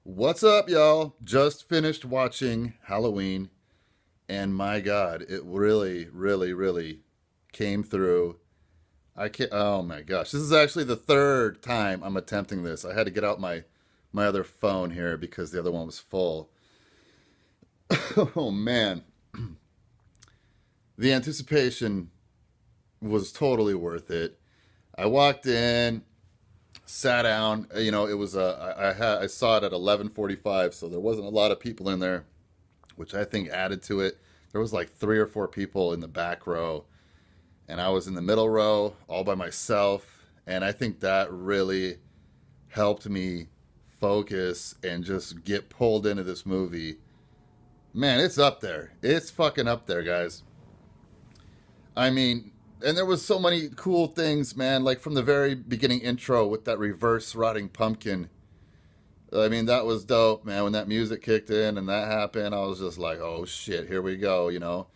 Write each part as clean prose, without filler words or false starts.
What's up, y'all? Just finished watching Halloween, and my God, it really, really, really came through. I can't. Oh my gosh, this is actually the third time I'm attempting this. I had to get out my other phone here because the other one was full. Oh man, the anticipation was totally worth it. I walked in, sat down. It was I saw it at 11:45, so there wasn't a lot of people in there, which I think added to it. There was like three or four people in the back row, and I was in the middle row all by myself. And I think that really helped me focus and just get pulled into this movie. Man, it's up there. It's fucking up there, guys. I mean, and there was so many cool things, man. Like from the very beginning intro with that reverse rotting pumpkin. I mean, that was dope, man. When that music kicked in and that happened, I was just like, oh shit, here we go.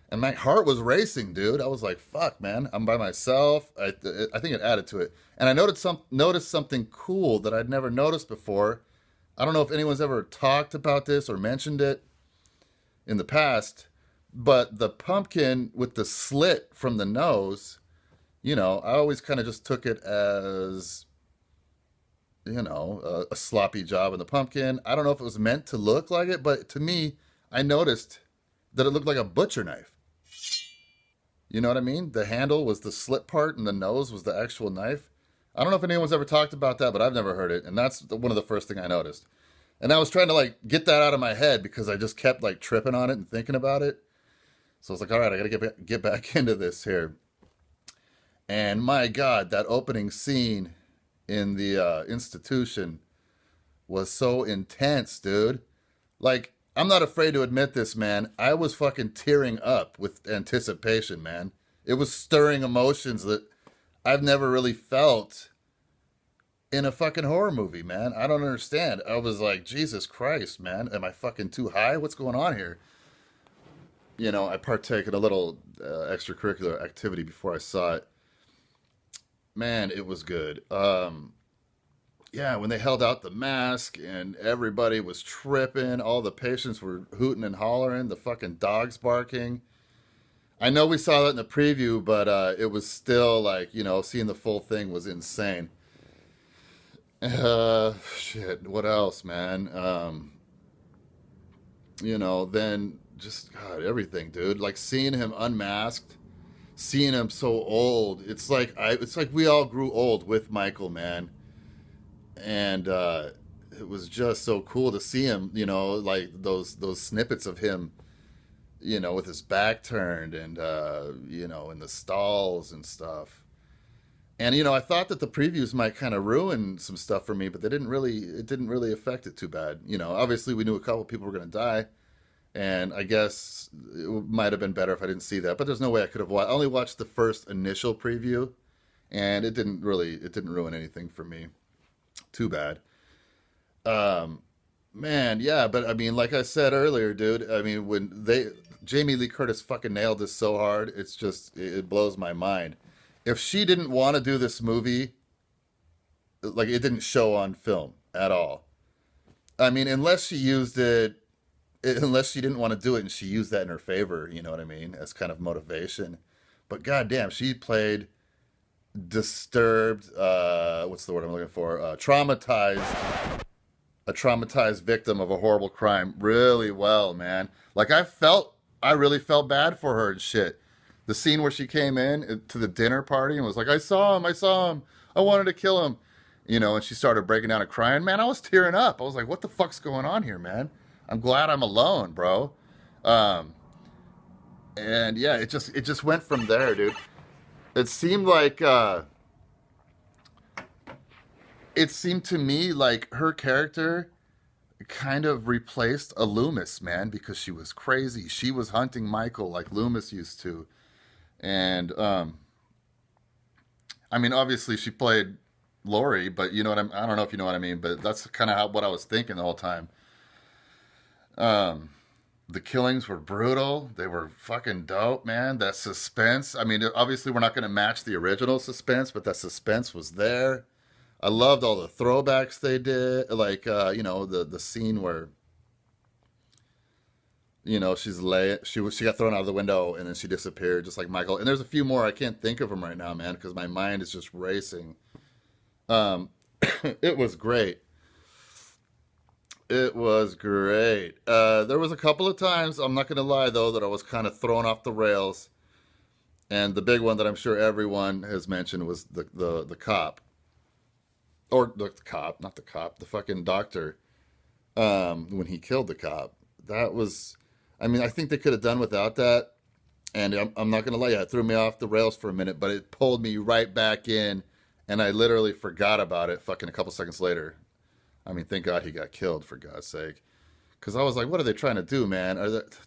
And my heart was racing, dude. I was like, fuck, man, I'm by myself. I think it added to it. And I noticed something cool that I'd never noticed before. I don't know if anyone's ever talked about this or mentioned it in the past, but the pumpkin with the slit from the nose, I always kind of just took it as a sloppy job in the pumpkin. I don't know if it was meant to look like it, but to me, I noticed that it looked like a butcher knife. You know what I mean? The handle was the slit part and the nose was the actual knife. I don't know if anyone's ever talked about that, but I've never heard it. And that's one of the first thing I noticed. And I was trying to like get that out of my head because I just kept like tripping on it and thinking about it. So I was like, all right, I got to get back into this here. And my God, that opening scene in the institution was so intense, dude. Like, I'm not afraid to admit this, man. I was fucking tearing up with anticipation, man. It was stirring emotions that I've never really felt in a fucking horror movie, man. I don't understand. I was like, Jesus Christ, man. Am I fucking too high? What's going on here? I partake in a little extracurricular activity before I saw it. Man, it was good. Yeah, when they held out the mask and everybody was tripping, all the patients were hooting and hollering, the fucking dogs barking. I know we saw that in the preview, but it was still like, seeing the full thing was insane. Shit, what else, man? Then just, God, everything, dude. Like seeing him unmasked, seeing him so old. It's like we all grew old with Michael, man. And it was just so cool to see him, like those snippets of him, with his back turned and in the stalls and stuff. And I thought that the previews might kind of ruin some stuff for me, but it didn't really affect it too bad. Obviously we knew a couple people were going to die, and I guess it might have been better if I didn't see that. But there's no way I could have watched. I only watched the first initial preview, and it didn't ruin anything for me. Too bad. Um, Man, yeah, but I mean, like I said earlier, dude. I mean, when Jamie Lee Curtis fucking nailed this so hard, it blows my mind. If she didn't want to do this movie, like it didn't show on film at all. I mean, unless she didn't want to do it and she used that in her favor, you know what I mean, as kind of motivation. But goddamn, she played disturbed. What's the word I'm looking for? Traumatized, a traumatized victim of a horrible crime really well, man. Like I really felt bad for her and shit. The scene where she came in to the dinner party and was like, I saw him, I wanted to kill him, and she started breaking down and crying. Man, I was tearing up. I was like, what the fuck's going on here, man? I'm glad I'm alone, bro. Um, and yeah, it just went from there, dude. It seemed like it seemed to me like her character kind of replaced a Loomis, man, because she was crazy. She was hunting Michael like Loomis used to. And I mean, obviously she played Lori, but I don't know if you know what I mean, but that's kind of what I was thinking the whole time. Um, the killings were brutal. They were fucking dope, man. That suspense. I mean, obviously we're not going to match the original suspense, but that suspense was there. I loved all the throwbacks they did, like the scene where she got thrown out of the window and then she disappeared, just like Michael. And there's a few more I can't think of them right now, man, because my mind is just racing. Um, it was great. It was great. There was a couple of times, I'm not gonna lie though, that I was kind of thrown off the rails. And the big one that I'm sure everyone has mentioned was the cop, or the cop, not the cop, the fucking doctor. When he killed the cop, that was, I mean, I think they could have done without that. And I'm not gonna lie, it threw me off the rails for a minute, but it pulled me right back in, and I literally forgot about it. Fucking a couple seconds later. I mean, thank God he got killed, for God's sake. Because I was like, what are they trying to do, man?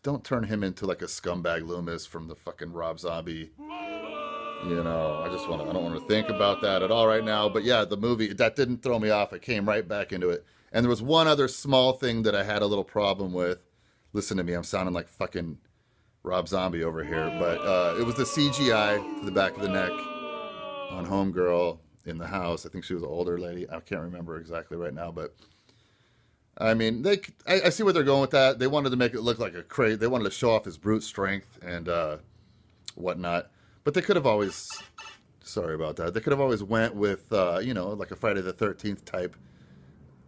Don't turn him into like a scumbag Loomis from the fucking Rob Zombie. I don't want to think about that at all right now. But yeah, the movie, that didn't throw me off. I came right back into it. And there was one other small thing that I had a little problem with. Listen to me, I'm sounding like fucking Rob Zombie over here. But it was the CGI to the back of the neck on Homegirl in the house. I think she was an older lady. I can't remember exactly right now, but I mean, I see where they're going with that. They wanted to make it look like a crate. They wanted to show off his brute strength and whatnot. But they could have always, sorry about that. They could have always went with, like a Friday the 13th type,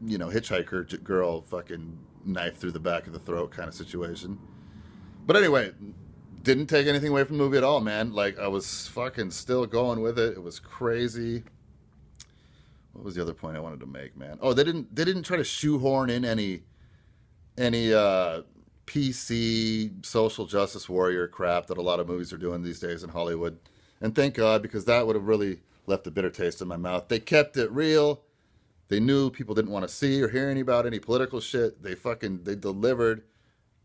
hitchhiker girl fucking knife through the back of the throat kind of situation. But anyway, didn't take anything away from the movie at all, man. Like, I was fucking still going with it. It was crazy. What was the other point I wanted to make, man? Oh, they didn't try to shoehorn in any PC social justice warrior crap that a lot of movies are doing these days in Hollywood. And thank God, because that would have really left a bitter taste in my mouth. They kept it real. They knew people didn't want to see or hear any about any political shit. They delivered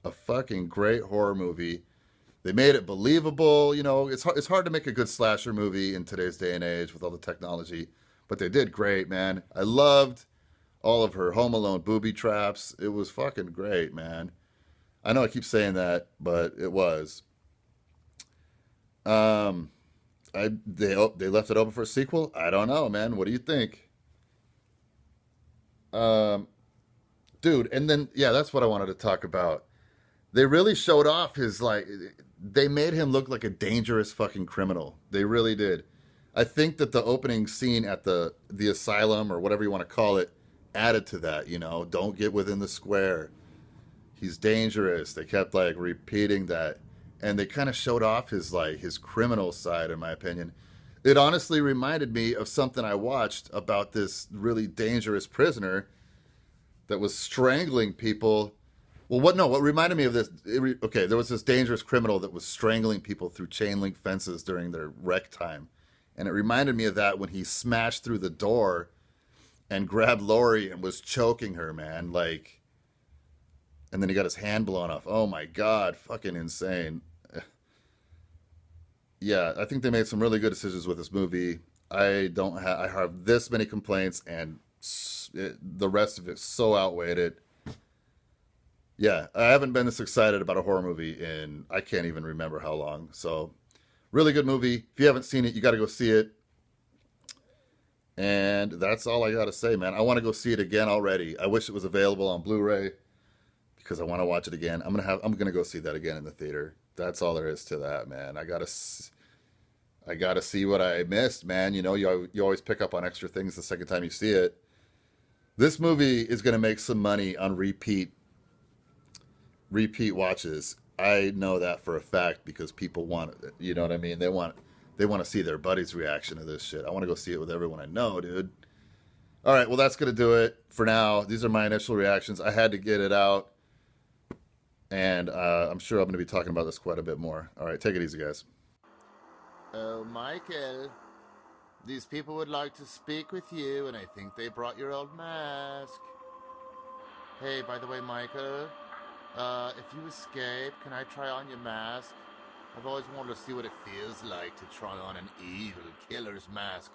a fucking great horror movie. They made it believable. It's hard to make a good slasher movie in today's day and age with all the technology. But they did great, man. I loved all of her Home Alone booby traps. It was fucking great, man. I know I keep saying that, but it was. They left it open for a sequel. I don't know, man. What do you think, um, dude? And then yeah, that's what I wanted to talk about. They really showed off his like. They made him look like a dangerous fucking criminal. They really did. I think that the opening scene at the asylum or whatever you want to call it added to that. Don't get within the square. He's dangerous. They kept like repeating that, and they kind of showed off his criminal side, in my opinion. It honestly reminded me of something I watched about this really dangerous prisoner that was strangling people. Well, what? No, what reminded me of this? Okay, there was this dangerous criminal that was strangling people through chain link fences during their rec time, and it reminded me of that when he smashed through the door and grabbed Lori and was choking her, man. Like, and then he got his hand blown off. Oh my God, fucking insane. Yeah, I think they made some really good decisions with this movie. I have this many complaints, and the rest of it so outweighed it. Yeah, I haven't been this excited about a horror movie in I can't even remember how long. So, really good movie. If you haven't seen it, you got to go see it. And that's all I got to say, man. I want to go see it again already. I wish it was available on Blu-ray because I want to watch it again. I'm gonna go see that again in the theater. That's all there is to that, man. I gotta see what I missed, man. You always pick up on extra things the second time you see it. This movie is gonna make some money on repeat watches. I know that for a fact because people want it. You know what I mean? They want to see their buddy's reaction to this shit. I want to go see it with everyone I know, dude. All right, well that's gonna do it for now. These are my initial reactions. I had to get it out, and I'm sure I'm gonna be talking about this quite a bit more. All right, take it easy, guys. Oh, Michael, these people would like to speak with you, and I think they brought your old mask. Hey, by the way, Michael, if you escape, can I try on your mask? I've always wanted to see what it feels like to try on an evil killer's mask.